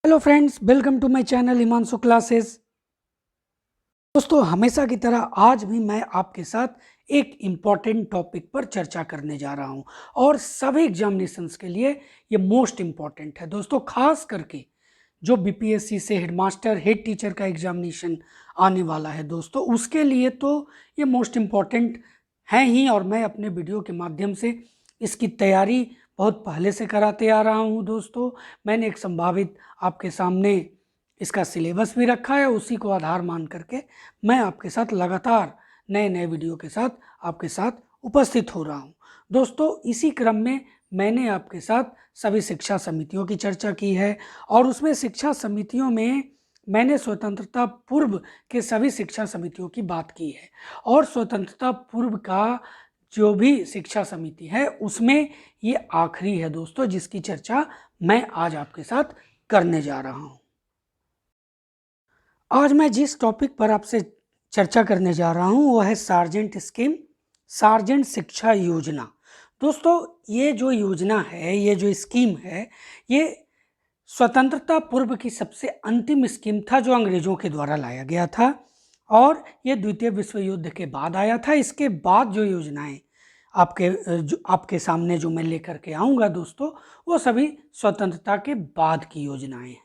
Hello friends, welcome to my channel Himanshu classes. दोस्तों, हमेशा की तरह आज भी मैं आपके साथ एक इम्पॉर्टेंट टॉपिक पर चर्चा करने जा रहा हूं और सभी एग्जामिनेशंस के लिए ये मोस्ट इम्पॉर्टेंट है। दोस्तों, खास करके जो बीपीएससी से हेडमास्टर हेड टीचर का एग्जामिनेशन आने वाला है दोस्तों, उसके लिए तो ये मोस्ट इम्पॉर्टेंट है ही। और मैं अपने वीडियो के माध्यम से इसकी तैयारी बहुत पहले से कराते आ रहा हूं दोस्तों। मैंने एक संभावित आपके सामने इसका सिलेबस भी रखा है, उसी को आधार मान करके मैं आपके साथ लगातार नए नए वीडियो के साथ आपके साथ उपस्थित हो रहा हूं दोस्तों। इसी क्रम में मैंने आपके साथ सभी शिक्षा समितियों की चर्चा की है और उसमें शिक्षा समितियों में मैंने स्वतंत्रता पूर्व के सभी शिक्षा समितियों की बात की है। और स्वतंत्रता पूर्व का जो भी शिक्षा समिति है उसमें ये आखिरी है दोस्तों, जिसकी चर्चा मैं आज आपके साथ करने जा रहा हूं। आज मैं जिस टॉपिक पर आपसे चर्चा करने जा रहा हूं वो है सार्जेंट स्कीम, सार्जेंट शिक्षा योजना। दोस्तों, ये जो योजना है, ये जो स्कीम है, ये स्वतंत्रता पूर्व की सबसे अंतिम स्कीम था जो अंग्रेजों के द्वारा लाया गया था और ये द्वितीय विश्व युद्ध के बाद आया था। इसके बाद जो योजनाएं आपके सामने जो मैं लेकर के आऊँगा दोस्तों, वो सभी स्वतंत्रता के बाद की योजनाएं हैं।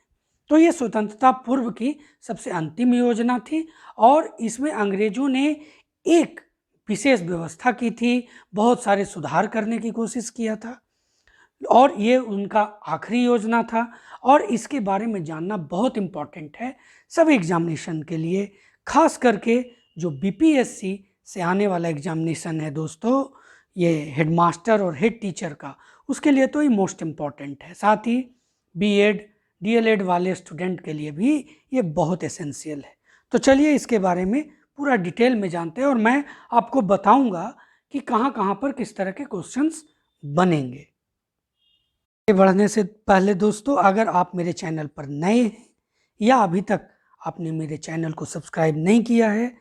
तो ये स्वतंत्रता पूर्व की सबसे अंतिम योजना थी और इसमें अंग्रेजों ने एक विशेष व्यवस्था की थी, बहुत सारे सुधार करने की कोशिश किया था और ये उनका आखिरी योजना था। और इसके बारे में जानना बहुत इम्पॉर्टेंट है सभी एग्जामिनेशन के लिए, खास करके जो बीपीएससी से आने वाला एग्जामिनेशन है दोस्तों, ये हेडमास्टर और हेड टीचर का, उसके लिए तो ये मोस्ट इम्पॉर्टेंट है। साथ ही बीएड डीएलएड वाले स्टूडेंट के लिए भी ये बहुत एसेंशियल है। तो चलिए इसके बारे में पूरा डिटेल में जानते हैं और मैं आपको बताऊंगा कि कहाँ कहाँ पर किस तरह के क्वेश्चंस बनेंगे। बढ़ने से पहले दोस्तों, अगर आप मेरे चैनल पर नए हैं या अभी तक आपने मेरे चैनल को सब्सक्राइब नहीं किया है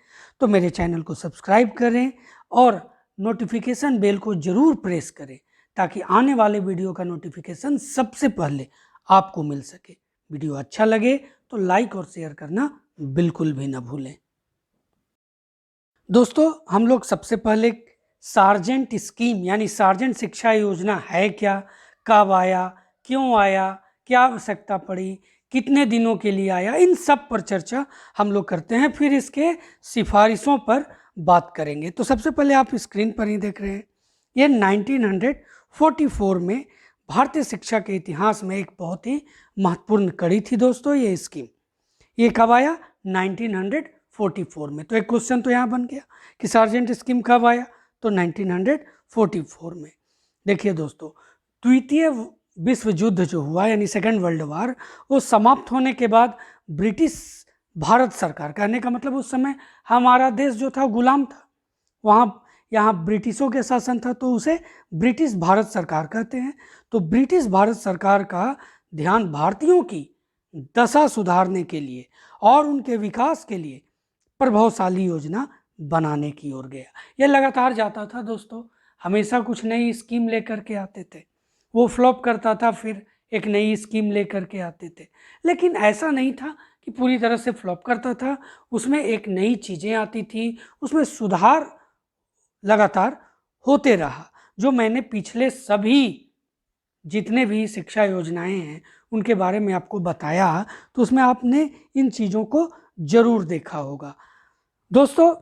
तो मेरे चैनल को सब्सक्राइब करें और नोटिफिकेशन बेल को ज़रूर प्रेस करें ताकि आने वाले वीडियो का नोटिफिकेशन सबसे पहले आपको मिल सके। वीडियो अच्छा लगे तो लाइक और शेयर करना बिल्कुल भी ना भूलें। दोस्तों, हम लोग सबसे पहले सार्जेंट स्कीम यानी सार्जेंट शिक्षा योजना है क्या, कब आया, क्यों आया, क्या आवश्यकता पड़ी, कितने दिनों के लिए आया, इन सब पर चर्चा हम लोग करते हैं। फिर इसके सिफारिशों पर बात करेंगे। तो सबसे पहले आप स्क्रीन पर ही देख रहे हैं, ये 1944 में भारतीय शिक्षा के इतिहास में एक बहुत ही महत्वपूर्ण कड़ी थी दोस्तों ये स्कीम। ये कब आया? 1944 में। तो एक क्वेश्चन तो यहाँ बन गया कि सार्जेंट स्कीम कब आया, तो 1944 में। देखिए दोस्तों, द्वितीय विश्व युद्ध जो हुआ यानी सेकेंड वर्ल्ड वार, वो समाप्त होने के बाद ब्रिटिश भारत सरकार, कहने का मतलब उस समय हमारा देश जो था गुलाम था, वहाँ यहाँ ब्रिटिशों के शासन था, तो उसे ब्रिटिश भारत सरकार कहते हैं। तो ब्रिटिश भारत सरकार का ध्यान भारतीयों की दशा सुधारने के लिए और उनके विकास के लिए प्रभावशाली योजना बनाने की ओर गया। यह लगातार जाता था दोस्तों, हमेशा कुछ नई स्कीम लेकर के आते थे, वो फ्लॉप करता था, फिर एक नई स्कीम लेकर के आते थे। लेकिन ऐसा नहीं था कि पूरी तरह से फ्लॉप करता था, उसमें एक नई चीज़ें आती थी, उसमें सुधार लगातार होते रहा। जो मैंने पिछले सभी जितने भी शिक्षा योजनाएं हैं उनके बारे में आपको बताया, तो उसमें आपने इन चीज़ों को जरूर देखा होगा। दोस्तों,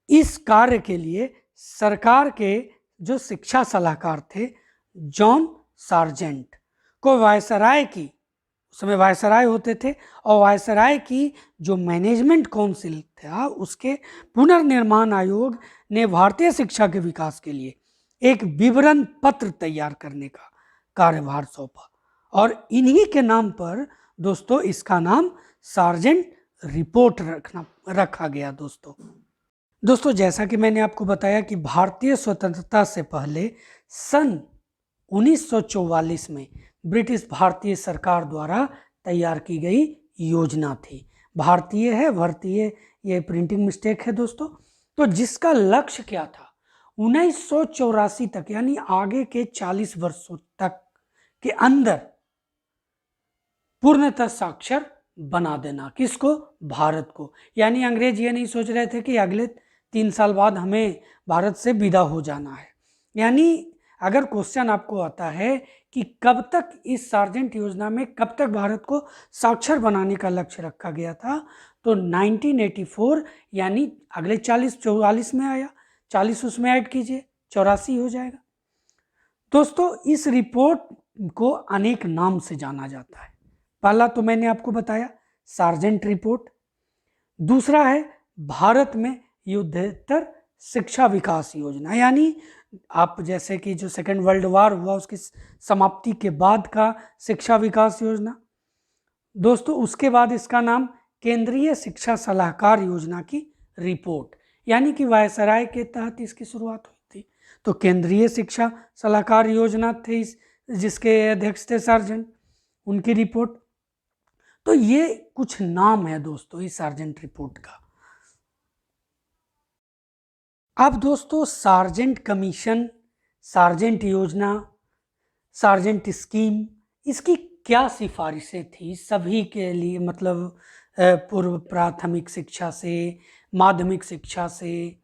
इस कार्य के लिए सरकार के जो शिक्षा सलाहकार थे जॉन सार्जेंट को वायसराय की, उस समय वायसराय होते थे, और वायसराय की जो मैनेजमेंट काउंसिल था उसके पुनर्निर्माण आयोग ने भारतीय शिक्षा के विकास के लिए एक विवरण पत्र तैयार करने का कार्यभार सौंपा और इन्हीं के नाम पर दोस्तों इसका नाम सार्जेंट रिपोर्ट रखा गया। दोस्तों, जैसा कि मैंने आपको बताया कि भारतीय स्वतंत्रता से पहले सन 1944 में ब्रिटिश भारतीय सरकार द्वारा तैयार की गई योजना थी। भारतीय है, भारतीय ये प्रिंटिंग मिस्टेक है दोस्तों। तो जिसका लक्ष्य क्या था, 1984 तक यानी आगे के 40 वर्षों तक के अंदर पूर्णतः साक्षर बना देना। किसको? भारत को। यानी अंग्रेज ये नहीं सोच रहे थे कि अगले 3 साल बाद हमें भारत से विदा हो जाना है। यानी अगर क्वेश्चन आपको आता है कि कब तक इस सार्जेंट योजना में कब तक भारत को साक्षर बनाने का लक्ष्य रखा गया था, तो 1984 यानी अगले 44 में आया, 40 उसमें ऐड कीजिए, 84 हो जाएगा। दोस्तों इस रिपोर्ट को अनेक नाम से जाना जाता है। पहला तो मैंने आपको बताया सार्जेंट रिपोर्ट, दूसरा है भारत में युद्धोत्तर शिक्षा विकास योजना, यानी आप जैसे कि जो सेकेंड वर्ल्ड वॉर हुआ उसकी समाप्ति के बाद का शिक्षा विकास योजना। दोस्तों उसके बाद इसका नाम केंद्रीय शिक्षा सलाहकार योजना की रिपोर्ट, यानी कि वायसराय के तहत इसकी शुरुआत हुई थी। तो केंद्रीय शिक्षा सलाहकार योजना थी जिसके अध्यक्ष थे सार्जेंट, उनकी रिपोर्ट। तो ये कुछ नाम है दोस्तों इस सार्जेंट रिपोर्ट का। अब दोस्तों सार्जेंट कमीशन, सार्जेंट योजना, सार्जेंट स्कीम, इसकी क्या सिफारिशें थी सभी के लिए, मतलब पूर्व प्राथमिक शिक्षा से, माध्यमिक शिक्षा से,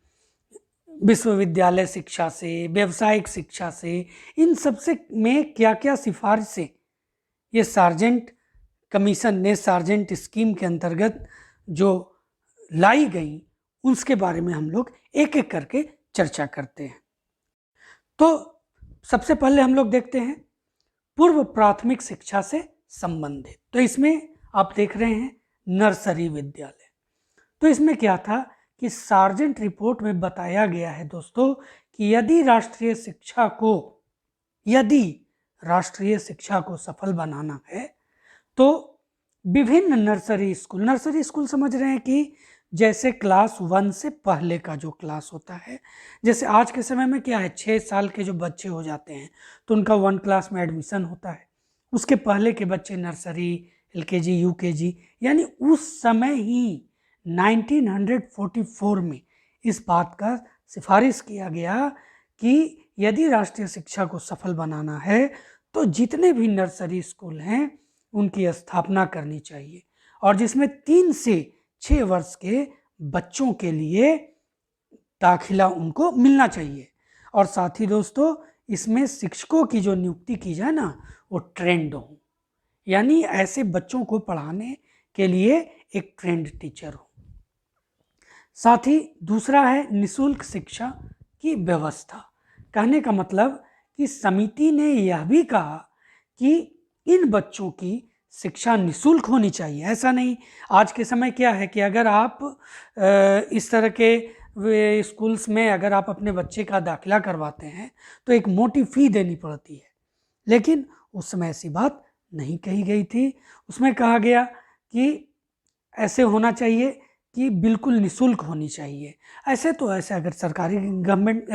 विश्वविद्यालय शिक्षा से, व्यावसायिक शिक्षा से, इन सब से में क्या क्या सिफारिशें ये सार्जेंट कमीशन ने सार्जेंट स्कीम के अंतर्गत जो लाई गई, उसके बारे में हम लोग एक एक करके चर्चा करते हैं। तो सबसे पहले हम लोग देखते हैं पूर्व प्राथमिक शिक्षा से संबंधित। तो इसमें आप देख रहे हैं नर्सरी विद्यालय। तो इसमें क्या था कि सार्जेंट रिपोर्ट में बताया गया है दोस्तों कि यदि राष्ट्रीय शिक्षा को सफल बनाना है तो विभिन्न नर्सरी स्कूल समझ रहे हैं कि जैसे क्लास 1 से पहले का जो क्लास होता है, जैसे आज के समय में क्या है 6 साल के जो बच्चे हो जाते हैं तो उनका 1 क्लास में एडमिशन होता है, उसके पहले के बच्चे नर्सरी, LKG, UKG, यानी उस समय ही 1944 में इस बात का सिफारिश किया गया कि यदि राष्ट्रीय शिक्षा को सफल बनाना है तो जितने भी नर्सरी स्कूल हैं उनकी स्थापना करनी चाहिए, और जिसमें 3 से 6 वर्ष के बच्चों के लिए दाखिला उनको मिलना चाहिए। और साथ ही दोस्तों इसमें शिक्षकों की जो नियुक्ति की जाए ना वो ट्रेंड हो, यानी ऐसे बच्चों को पढ़ाने के लिए एक ट्रेंड टीचर हो। साथ ही दूसरा है निःशुल्क शिक्षा की व्यवस्था। कहने का मतलब कि समिति ने यह भी कहा कि इन बच्चों की शिक्षा निःशुल्क होनी चाहिए। ऐसा नहीं, आज के समय क्या है कि अगर आप इस तरह के स्कूल्स में अगर आप अपने बच्चे का दाखिला करवाते हैं तो एक मोटी फ़ी देनी पड़ती है, लेकिन उस समय ऐसी बात नहीं कही गई थी। उसमें कहा गया कि ऐसे होना चाहिए कि बिल्कुल निःशुल्क होनी चाहिए। ऐसे अगर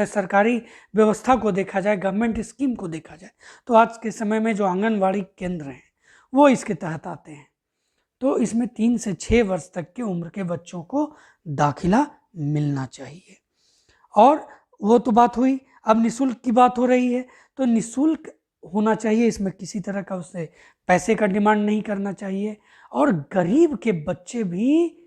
सरकारी व्यवस्था को देखा जाए, गवर्नमेंट स्कीम को देखा जाए, तो आज के समय में जो आंगनवाड़ी केंद्र हैं वो इसके तहत आते हैं। तो इसमें 3 से 6 वर्ष तक की उम्र के बच्चों को दाखिला मिलना चाहिए। और वो तो बात हुई, अब निःशुल्क की बात हो रही है, तो निःशुल्क होना चाहिए, इसमें किसी तरह का उससे पैसे का डिमांड नहीं करना चाहिए। और गरीब के बच्चे भी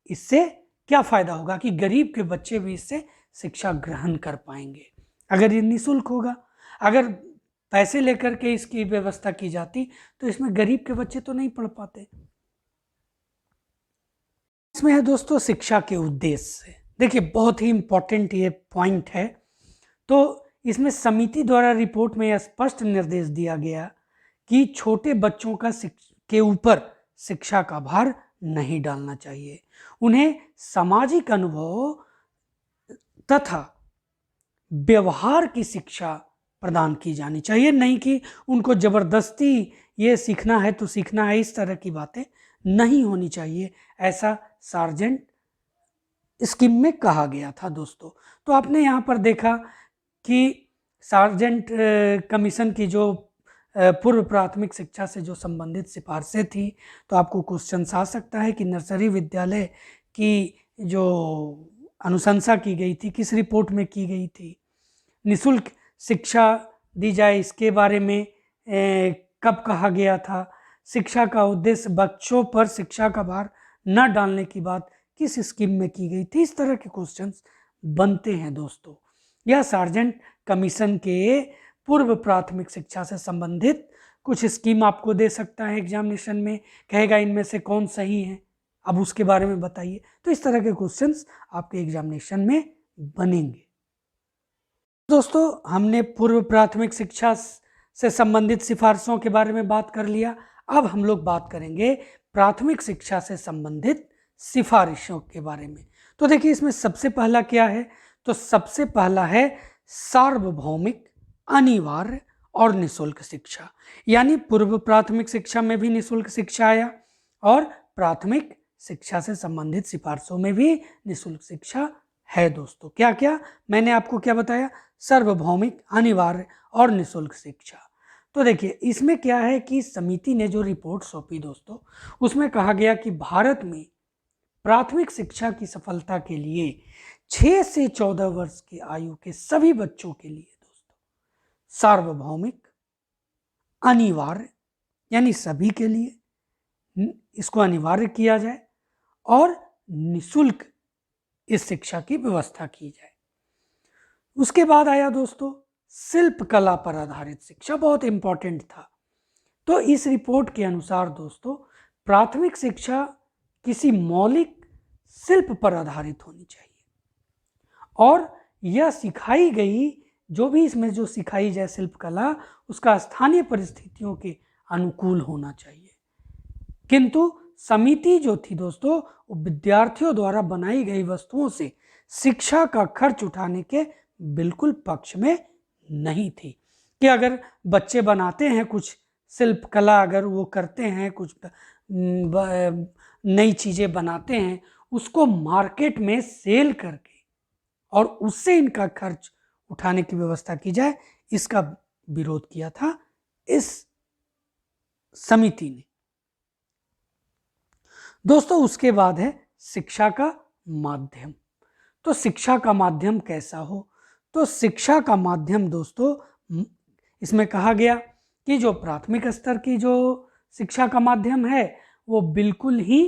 इससे क्या फ़ायदा होगा कि गरीब के बच्चे भी इससे शिक्षा ग्रहण कर पाएंगे अगर ये निःशुल्क होगा। अगर पैसे लेकर के इसकी व्यवस्था की जाती तो इसमें गरीब के बच्चे तो नहीं पढ़ पाते। इसमें है दोस्तों शिक्षा के उद्देश्य। देखिए बहुत ही इम्पोर्टेंट ये पॉइंट है। तो इसमें समिति द्वारा रिपोर्ट में यह स्पष्ट निर्देश दिया गया कि छोटे बच्चों के ऊपर शिक्षा का भार नहीं डालना चाहिए। उन्हें सामाजिक अनुभव तथा व्यवहार की शिक्षा प्रदान की जानी चाहिए, नहीं कि उनको जबरदस्ती ये सीखना है तो सीखना है, इस तरह की बातें नहीं होनी चाहिए। ऐसा सार्जेंट स्कीम में कहा गया था दोस्तों। तो आपने यहाँ पर देखा कि सार्जेंट कमीशन की जो पूर्व प्राथमिक शिक्षा से जो संबंधित सिफारिशें थी, तो आपको क्वेश्चन आ सकता है कि नर्सरी विद्यालय की जो अनुशंसा की गई थी किस रिपोर्ट में की गई थी, निःशुल्क शिक्षा दी जाए इसके बारे में कब कहा गया था, शिक्षा का उद्देश्य बच्चों पर शिक्षा का भार न डालने की बात किस स्कीम में की गई थी। इस तरह के क्वेश्चंस बनते हैं दोस्तों। यह सार्जेंट कमीशन के पूर्व प्राथमिक शिक्षा से संबंधित कुछ स्कीम आपको दे सकता है एग्जामिनेशन में, कहेगा इनमें से कौन सही है, अब उसके बारे में बताइए। तो इस तरह के क्वेश्चंस आपके एग्जामिनेशन में बनेंगे। दोस्तों हमने पूर्व प्राथमिक शिक्षा से संबंधित सिफारिशों के बारे में बात कर लिया। अब हम लोग बात करेंगे प्राथमिक शिक्षा से संबंधित सिफारिशों के बारे में। तो देखिए इसमें सबसे पहला क्या है, तो सबसे पहला है सार्वभौमिक, अनिवार्य और निःशुल्क शिक्षा। यानी पूर्व प्राथमिक शिक्षा में भी निःशुल्क शिक्षा आया और प्राथमिक शिक्षा से संबंधित सिफारिशों में भी निःशुल्क शिक्षा है दोस्तों। क्या क्या मैंने आपको क्या बताया, सार्वभौमिक, अनिवार्य और निःशुल्क शिक्षा। तो देखिए इसमें क्या है कि समिति ने जो रिपोर्ट सौंपी दोस्तों, उसमें कहा गया कि भारत में प्राथमिक शिक्षा की सफलता के लिए 6 से 14 वर्ष की आयु के सभी बच्चों के लिए दोस्तों सार्वभौमिक, अनिवार्य यानी सभी के लिए इसको अनिवार्य किया जाए और निःशुल्क इस शिक्षा की व्यवस्था की जाए। उसके बाद आया दोस्तों शिल्प कला पर आधारित शिक्षा, बहुत इंपॉर्टेंट था। तो इस रिपोर्ट के अनुसार दोस्तों प्राथमिक शिक्षा किसी मौलिक शिल्प पर आधारित होनी चाहिए और यह सिखाई गई, जो भी इसमें जो सिखाई जाए शिल्प कला, उसका स्थानीय परिस्थितियों के अनुकूल होना चाहिए। किंतु समिति जो थी दोस्तों, वो विद्यार्थियों द्वारा बनाई गई वस्तुओं से शिक्षा का खर्च उठाने के बिल्कुल पक्ष में नहीं थी। कि अगर बच्चे बनाते हैं कुछ शिल्प कला, अगर वो करते हैं कुछ नई चीज़ें बनाते हैं, उसको मार्केट में सेल करके और उससे इनका खर्च उठाने की व्यवस्था की जाए, इसका विरोध किया था इस समिति ने दोस्तों। उसके बाद है शिक्षा का माध्यम। तो शिक्षा का माध्यम कैसा हो, तो शिक्षा का माध्यम दोस्तों इसमें कहा गया कि जो प्राथमिक स्तर की जो शिक्षा का माध्यम है वो बिल्कुल ही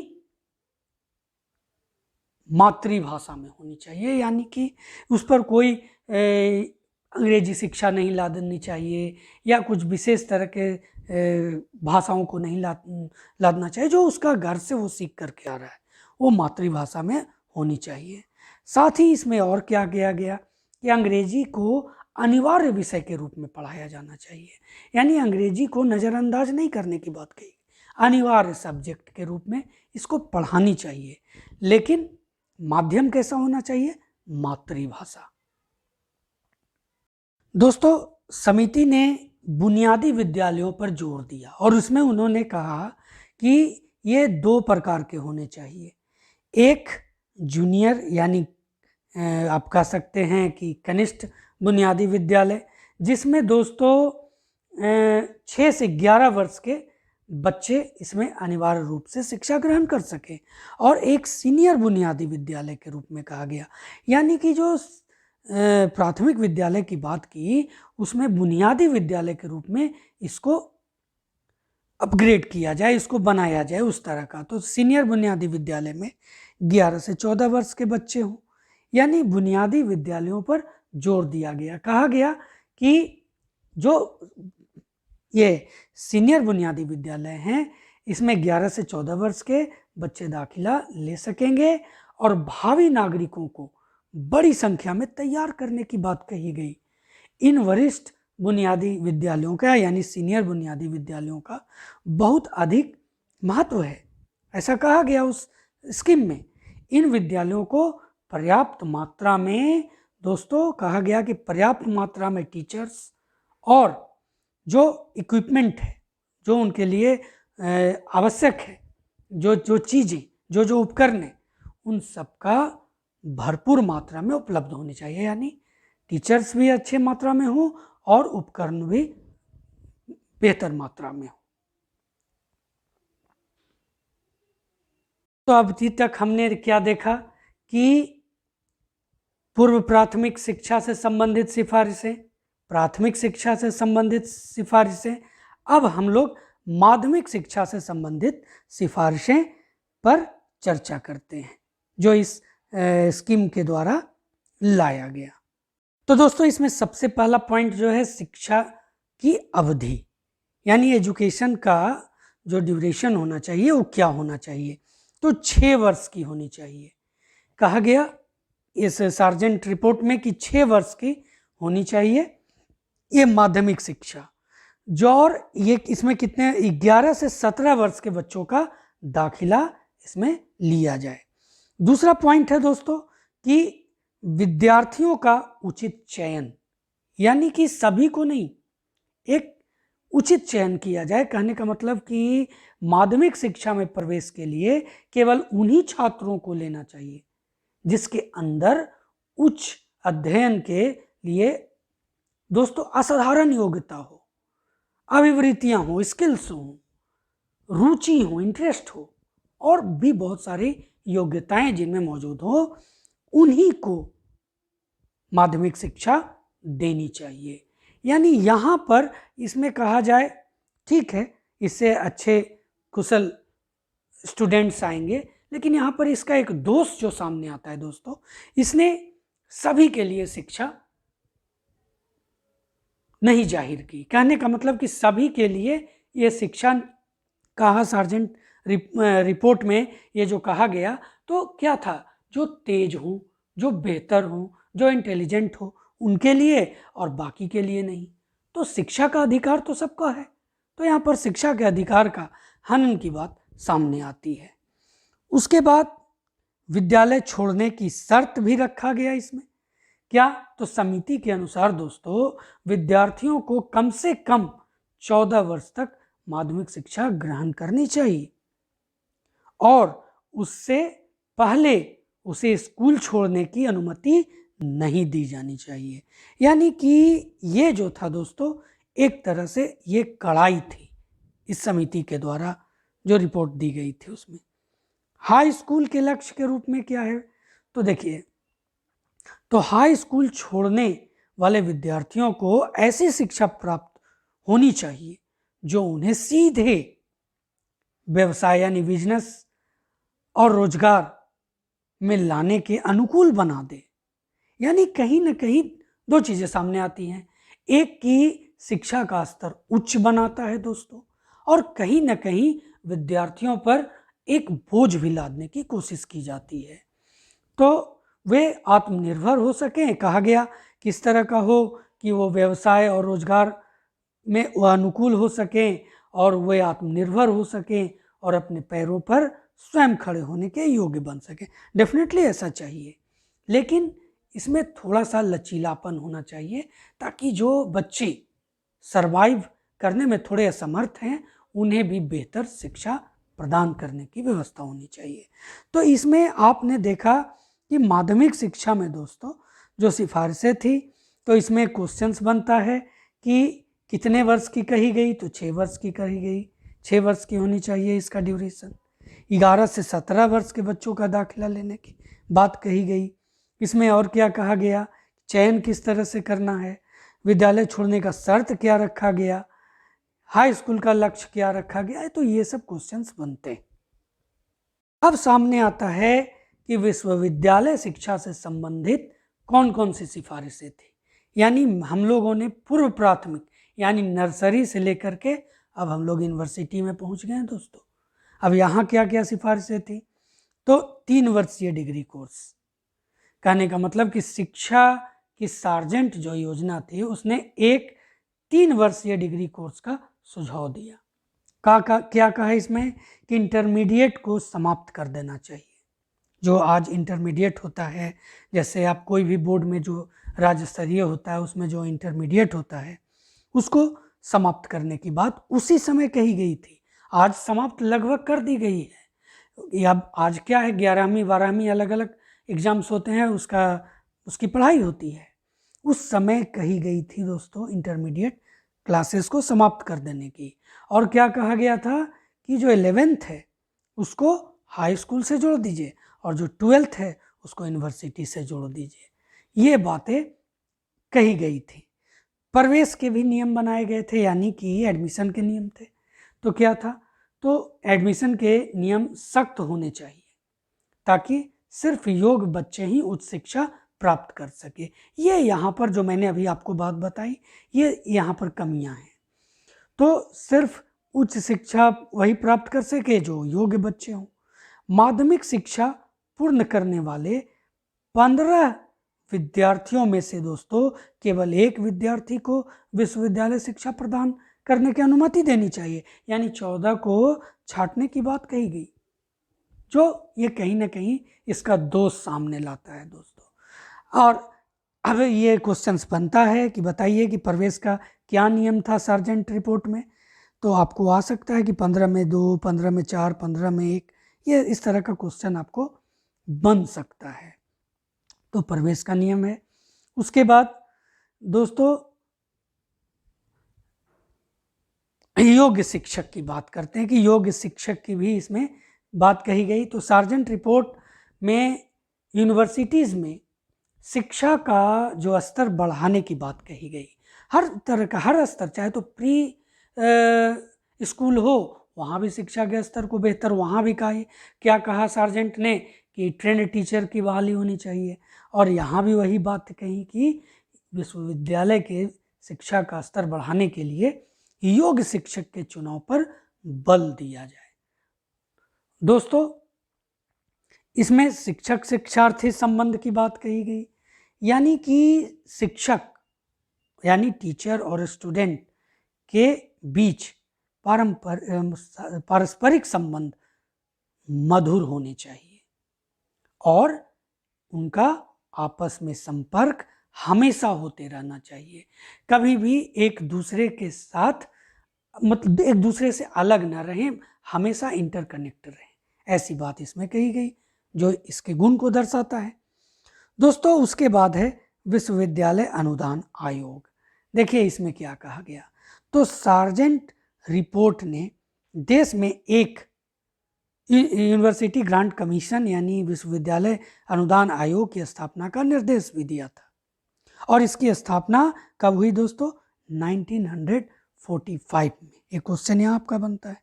मातृभाषा में होनी चाहिए, यानी कि उस पर कोई अंग्रेजी शिक्षा नहीं लादनी चाहिए या कुछ विशेष तरह के भाषाओं को नहीं लादना चाहिए। जो उसका घर से वो सीख करके आ रहा है वो मातृभाषा में होनी चाहिए। साथ ही इसमें और क्या किया गया कि अंग्रेजी को अनिवार्य विषय के रूप में पढ़ाया जाना चाहिए, यानी अंग्रेजी को नज़रअंदाज नहीं करने की बात कही, अनिवार्य सब्जेक्ट के रूप में इसको पढ़ानी चाहिए। लेकिन माध्यम कैसा होना चाहिए, मातृभाषा। दोस्तों समिति ने बुनियादी विद्यालयों पर जोर दिया और उसमें उन्होंने कहा कि ये 2 प्रकार के होने चाहिए। एक जूनियर यानी आप कह सकते हैं कि कनिष्ठ बुनियादी विद्यालय, जिसमें दोस्तों 6 से 11 वर्ष के बच्चे इसमें अनिवार्य रूप से शिक्षा ग्रहण कर सकें, और एक सीनियर बुनियादी विद्यालय के रूप में कहा गया, यानी कि जो प्राथमिक विद्यालय की बात की उसमें बुनियादी विद्यालय के रूप में इसको अपग्रेड किया जाए, इसको बनाया जाए उस तरह का। तो सीनियर बुनियादी विद्यालय में 11 से 14 वर्ष के बच्चे हों, यानी बुनियादी विद्यालयों पर जोर दिया गया। कहा गया कि जो ये सीनियर बुनियादी विद्यालय हैं इसमें 11 से 14 वर्ष के बच्चे दाखिला ले सकेंगे और भावी नागरिकों को बड़ी संख्या में तैयार करने की बात कही गई। इन वरिष्ठ बुनियादी विद्यालयों का यानी सीनियर बुनियादी विद्यालयों का बहुत अधिक महत्व है, ऐसा कहा गया उस स्कीम में। इन विद्यालयों को पर्याप्त मात्रा में दोस्तों कहा गया कि पर्याप्त मात्रा में टीचर्स और जो इक्विपमेंट है, जो उनके लिए आवश्यक है, जो चीज़ें, जो उपकरण है, उन सब का भरपूर मात्रा में उपलब्ध होनी चाहिए, यानी टीचर्स भी अच्छे मात्रा में हो और उपकरण भी बेहतर मात्रा में हो। तो अभी तक हमने क्या देखा कि पूर्व प्राथमिक शिक्षा से संबंधित सिफारिशें, प्राथमिक शिक्षा से संबंधित सिफारिशें। अब हम लोग माध्यमिक शिक्षा से संबंधित सिफारिशें पर चर्चा करते हैं जो इस स्कीम के द्वारा लाया गया। तो दोस्तों इसमें सबसे पहला पॉइंट जो है शिक्षा की अवधि, यानी एजुकेशन का जो ड्यूरेशन होना चाहिए वो क्या होना चाहिए, तो 6 वर्ष की होनी चाहिए। कहा गया इस सार्जेंट रिपोर्ट में कि 6 वर्ष की होनी चाहिए ये माध्यमिक शिक्षा, जो और ये इसमें कितने 11 से 17 वर्ष के बच्चों का दाखिला इसमें लिया जाए। दूसरा पॉइंट है दोस्तों कि विद्यार्थियों का उचित चयन, यानी कि सभी को नहीं, एक उचित चयन किया जाए। कहने का मतलब कि माध्यमिक शिक्षा में प्रवेश के लिए केवल उन्हीं छात्रों को लेना चाहिए जिसके अंदर उच्च अध्ययन के लिए दोस्तों असाधारण योग्यता हो, अभिवृत्तियां हो, स्किल्स हो, रुचि हो, इंटरेस्ट हो और भी बहुत सारी योग्यताएं जिनमें मौजूद हो, उन्हीं को माध्यमिक शिक्षा देनी चाहिए। यानी यहाँ पर इसमें कहा जाए ठीक है इससे अच्छे कुशल स्टूडेंट्स आएंगे, लेकिन यहाँ पर इसका एक दोष जो सामने आता है दोस्तों, इसने सभी के लिए शिक्षा नहीं जाहिर की। कहने का मतलब कि सभी के लिए ये शिक्षा कहा सार्जेंट रिपोर्ट में ये जो कहा गया तो क्या था, जो तेज हो, जो बेहतर हो, जो इंटेलिजेंट हो उनके लिए और बाकी के लिए नहीं। तो शिक्षा का अधिकार तो सबका है, तो यहाँ पर शिक्षा के अधिकार का हनन की बात सामने आती है। उसके बाद विद्यालय छोड़ने की शर्त भी रखा गया इसमें। क्या, तो समिति के अनुसार दोस्तों विद्यार्थियों को कम से कम 14 वर्ष तक माध्यमिक शिक्षा ग्रहण करनी चाहिए और उससे पहले उसे स्कूल छोड़ने की अनुमति नहीं दी जानी चाहिए। यानी कि ये जो था दोस्तों एक तरह से ये कड़ाई थी इस समिति के द्वारा जो रिपोर्ट दी गई थी उसमें। हाई स्कूल के लक्ष्य के रूप में क्या है, तो देखिए, तो हाई स्कूल छोड़ने वाले विद्यार्थियों को ऐसी शिक्षा प्राप्त होनी चाहिए जो उन्हें सीधे व्यवसाय यानी बिजनेस और रोजगार में लाने के अनुकूल बना दे। यानी कहीं ना कहीं दो चीजें सामने आती हैं, एक की शिक्षा का स्तर उच्च बनाता है दोस्तों, और कहीं ना कहीं विद्यार्थियों पर एक बोझ भी लादने की कोशिश की जाती है तो वे आत्मनिर्भर हो सकें। कहा गया किस तरह का हो कि वो व्यवसाय और रोजगार में अनुकूल हो सकें और वे आत्मनिर्भर हो सकें और अपने पैरों पर स्वयं खड़े होने के योग्य बन सकें। डेफिनेटली ऐसा चाहिए, लेकिन इसमें थोड़ा सा लचीलापन होना चाहिए ताकि जो बच्चे सरवाइव करने में थोड़े असमर्थ हैं उन्हें भी बेहतर शिक्षा प्रदान करने की व्यवस्था होनी चाहिए। तो इसमें आपने देखा कि माध्यमिक शिक्षा में दोस्तों जो सिफारिशें थी, तो इसमें क्वेश्चंस बनता है कि कितने वर्ष की कही गई, तो 6 वर्ष की कही गई, 6 वर्ष की होनी चाहिए इसका ड्यूरेशन। 11 से 17 वर्ष के बच्चों का दाखिला लेने की बात कही गई। इसमें और क्या कहा गया, चयन किस तरह से करना है, विद्यालय छोड़ने का शर्त क्या रखा गया, हाई स्कूल का लक्ष्य क्या रखा गया है, तो ये सब क्वेश्चंस बनते हैं। अब सामने आता है कि विश्वविद्यालय शिक्षा से संबंधित कौन कौन सी सिफारिशें थी। यानी हम लोगों ने पूर्व प्राथमिक यानी नर्सरी से लेकर के अब हम लोग यूनिवर्सिटी में पहुंच गए हैं दोस्तों। अब यहाँ क्या क्या सिफारिशें थी, तो 3 वर्षीय डिग्री कोर्स। कहने का मतलब कि शिक्षा की सार्जेंट जो योजना थी उसने एक 3 वर्षीय डिग्री कोर्स का सुझाव दिया। क्या कहा इसमें कि इंटरमीडिएट को समाप्त कर देना चाहिए। जो आज इंटरमीडिएट होता है, जैसे आप कोई भी बोर्ड में जो राज्य स्तरीय होता है उसमें जो इंटरमीडिएट होता है उसको समाप्त करने की बात उसी समय कही गई थी। आज समाप्त लगभग कर दी गई है। अब आज क्या है, 11वीं 12वीं अलग अलग एग्जाम्स होते हैं, उसकी पढ़ाई होती है। उस समय कही गई थी दोस्तों इंटरमीडिएट क्लासेस को समाप्त कर देने की। और क्या कहा गया था कि जो 11th है उसको हाई स्कूल से जोड़ दीजिए और जो 12th है उसको यूनिवर्सिटी से जोड़ दीजिए। ये बातें कही गई थी। प्रवेश के भी नियम बनाए गए थे, यानी कि एडमिशन के नियम थे। तो क्या था, तो एडमिशन के नियम सख्त होने चाहिए ताकि सिर्फ योग्य बच्चे ही उच्च शिक्षा प्राप्त कर सके। ये यहाँ पर जो मैंने अभी आपको बात बताई, ये यहाँ पर कमियाँ हैं। तो सिर्फ उच्च शिक्षा वही प्राप्त कर सके जो योग्य बच्चे हों। माध्यमिक शिक्षा पूर्ण करने वाले 15 विद्यार्थियों में से दोस्तों केवल एक विद्यार्थी को विश्वविद्यालय शिक्षा प्रदान करने की अनुमति देनी चाहिए, यानी 14 को छांटने की बात कही गई, जो ये कहीं ना कहीं इसका दोष सामने लाता है दोस्तों। और अब ये क्वेश्चंस बनता है कि बताइए कि प्रवेश का क्या नियम था सार्जेंट रिपोर्ट में। तो आपको आ सकता है कि 15 में 2, 15 में 4, 15 में 1, ये इस तरह का क्वेश्चन आपको बन सकता है। तो प्रवेश का नियम है। उसके बाद दोस्तों योग्य शिक्षक की बात करते हैं कि योग्य शिक्षक की भी इसमें बात कही गई। तो सार्जेंट रिपोर्ट में यूनिवर्सिटीज़ में शिक्षा का जो स्तर बढ़ाने की बात कही गई। हर तरह का, हर स्तर, चाहे तो प्री स्कूल हो वहाँ भी शिक्षा के स्तर को बेहतर, वहाँ भी क्या कहा सार्जेंट ने कि ट्रेंड टीचर की बहाली होनी चाहिए। और यहाँ भी वही बात कही कि विश्वविद्यालय के शिक्षा का स्तर बढ़ाने के लिए योग्य शिक्षक के चुनाव पर बल दिया जाए। दोस्तों इसमें शिक्षक शिक्षार्थी संबंध की बात कही गई, यानी कि शिक्षक यानी टीचर और स्टूडेंट के बीच पारस्परिक संबंध मधुर होने चाहिए और उनका आपस में संपर्क हमेशा होते रहना चाहिए। कभी भी एक दूसरे के साथ, मतलब एक दूसरे से अलग ना रहें, हमेशा इंटरकनेक्ट रहें, ऐसी बात इसमें कही गई जो इसके गुण को दर्शाता है। दोस्तों उसके बाद है विश्वविद्यालय अनुदान आयोग। देखिए इसमें क्या कहा गया। तो सार्जेंट रिपोर्ट ने देश में एक यूनिवर्सिटी ग्रांट कमीशन यानी विश्वविद्यालय अनुदान आयोग की स्थापना का निर्देश भी दिया था। और इसकी स्थापना कब हुई दोस्तों? 1945 में। एक क्वेश्चन यहाँ आपका बनता है।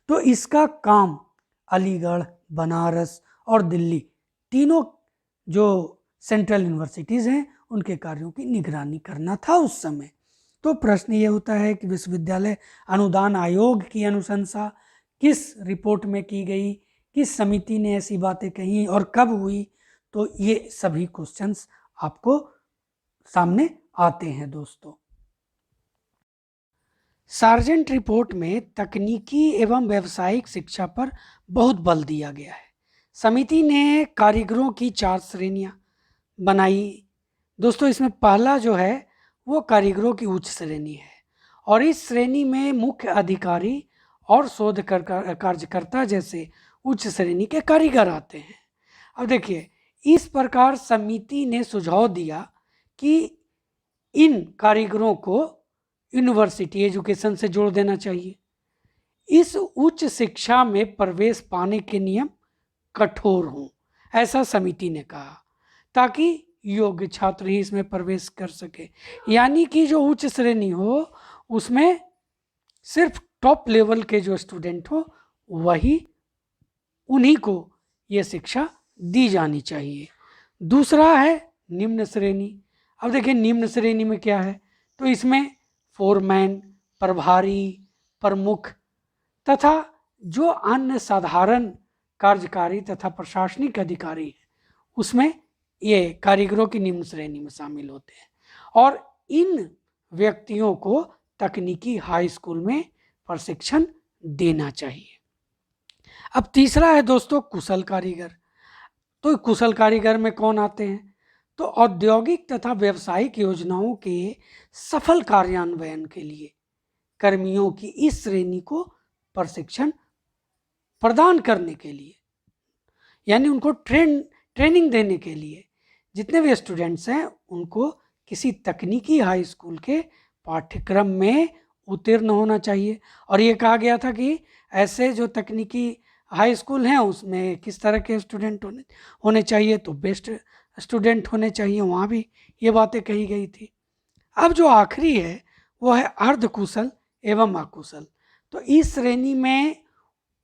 तो इसका काम अलीगढ़, बनारस और दिल्ली तीनों जो सेंट्रल यूनिवर्सिटीज़ हैं उनके कार्यों की निगरानी करना था उस समय। तो प्रश्न ये होता है कि विश्वविद्यालय अनुदान आयोग की अनुशंसा किस रिपोर्ट में की गई, किस समिति ने ऐसी बातें कही और कब हुई? तो ये सभी क्वेश्चंस आपको सामने आते हैं दोस्तों। सार्जेंट रिपोर्ट में तकनीकी एवं व्यावसायिक शिक्षा पर बहुत बल दिया गया है। समिति ने कारीगरों की 4 श्रेणियां बनाई दोस्तों। इसमें पहला जो है वो कारीगरों की उच्च श्रेणी है और इस श्रेणी में मुख्य अधिकारी और शोध कार्यकर्ता जैसे उच्च श्रेणी के कारीगर आते हैं। अब देखिए इस प्रकार समिति ने सुझाव दिया कि इन कारीगरों को यूनिवर्सिटी एजुकेशन से जोड़ देना चाहिए। इस उच्च शिक्षा में प्रवेश पाने के नियम कठोर हों, ऐसा समिति ने कहा, ताकि योग्य छात्र ही इसमें प्रवेश कर सके। यानी कि जो उच्च श्रेणी हो उसमें सिर्फ टॉप लेवल के जो स्टूडेंट हो वही, उन्हीं को ये शिक्षा दी जानी चाहिए। दूसरा है निम्न श्रेणी। अब देखिए निम्न श्रेणी में क्या है, तो इसमें फोरमैन, प्रभारी, प्रमुख तथा जो अन्य साधारण कार्यकारी तथा प्रशासनिक अधिकारी हैं उसमें ये कारीगरों की निम्न श्रेणी में शामिल होते हैं। और इन व्यक्तियों को तकनीकी हाई स्कूल में प्रशिक्षण देना चाहिए। अब तीसरा है दोस्तों कुशल कारीगर। तो कुशल कारीगर में कौन आते हैं? तो औद्योगिक तथा व्यावसायिक योजनाओं के सफल कार्यान्वयन के लिए कर्मियों की इस श्रेणी को प्रशिक्षण प्रदान करने के लिए, यानी उनको ट्रेनिंग देने के लिए जितने भी स्टूडेंट्स हैं उनको किसी तकनीकी हाई स्कूल के पाठ्यक्रम में उत्तीर्ण होना चाहिए। और ये कहा गया था कि ऐसे जो तकनीकी हाई स्कूल हैं उसमें किस तरह के स्टूडेंट होने चाहिए, तो बेस्ट स्टूडेंट होने चाहिए, वहाँ भी ये बातें कही गई थी। अब जो आखिरी है वो है अर्धकुशल एवं अकुशल। तो इस श्रेणी में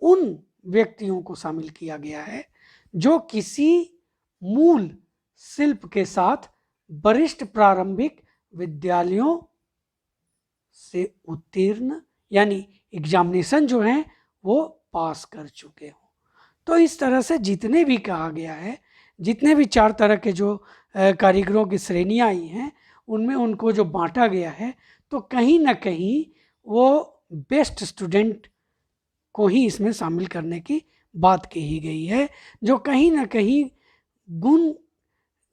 उन व्यक्तियों को शामिल किया गया है जो किसी मूल शिल्प के साथ वरिष्ठ प्रारंभिक विद्यालयों से उत्तीर्ण यानी एग्जामिनेशन जो है वो पास कर चुके हों। तो इस तरह से जितने भी कहा गया है, जितने भी 4 तरह के जो कारीगरों की श्रेणियाँ आई हैं, उनमें उनको जो बांटा गया है, तो कहीं ना कहीं वो बेस्ट स्टूडेंट को ही इसमें शामिल करने की बात कही गई है, जो कहीं ना कहीं गुण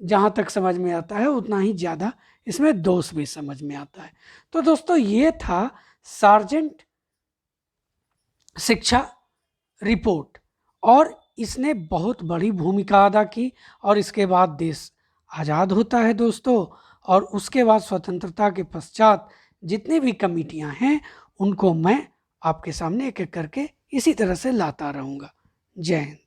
जहाँ तक समझ में आता है उतना ही ज़्यादा इसमें दोष भी समझ में आता है। तो दोस्तों ये था सार्जेंट शिक्षा रिपोर्ट, और इसने बहुत बड़ी भूमिका अदा की और इसके बाद देश आज़ाद होता है दोस्तों, और उसके बाद स्वतंत्रता के पश्चात जितनी भी कमिटियां हैं उनको मैं आपके सामने एक एक करके इसी तरह से लाता रहूँगा। जय हिंद।